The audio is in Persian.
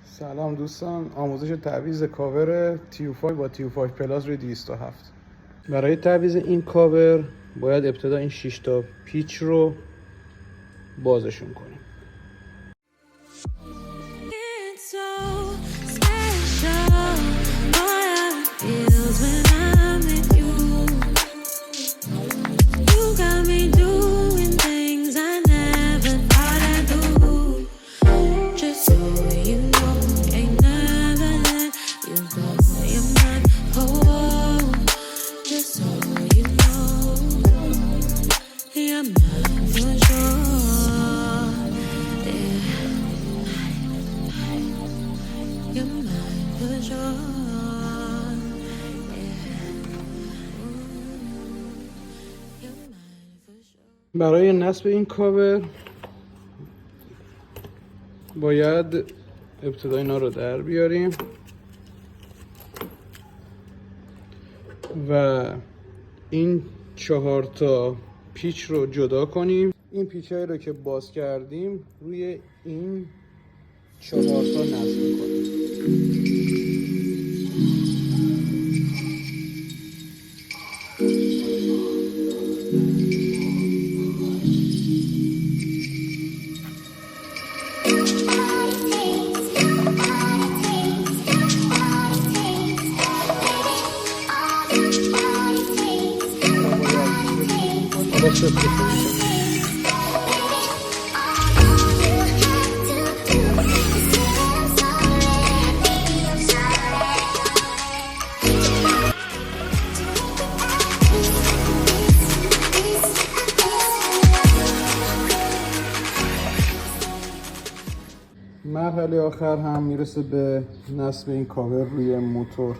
سلام دوستان، آموزش تعویض کاور TU5 با TU5 پلاس روی 207. برای تعویض این کاور باید ابتدا این 6 تا پیچ رو بازشون کنیم. برای نصب این کاور باید ابتدا اینا رو در بیاریم و این 4 تا پیچ رو جدا کنیم. این پیچ هایی رو که باز کردیم روی این 4 تا نصب کنیم. مرحله آخر هم میرسه به نصب این کاور روی موتور.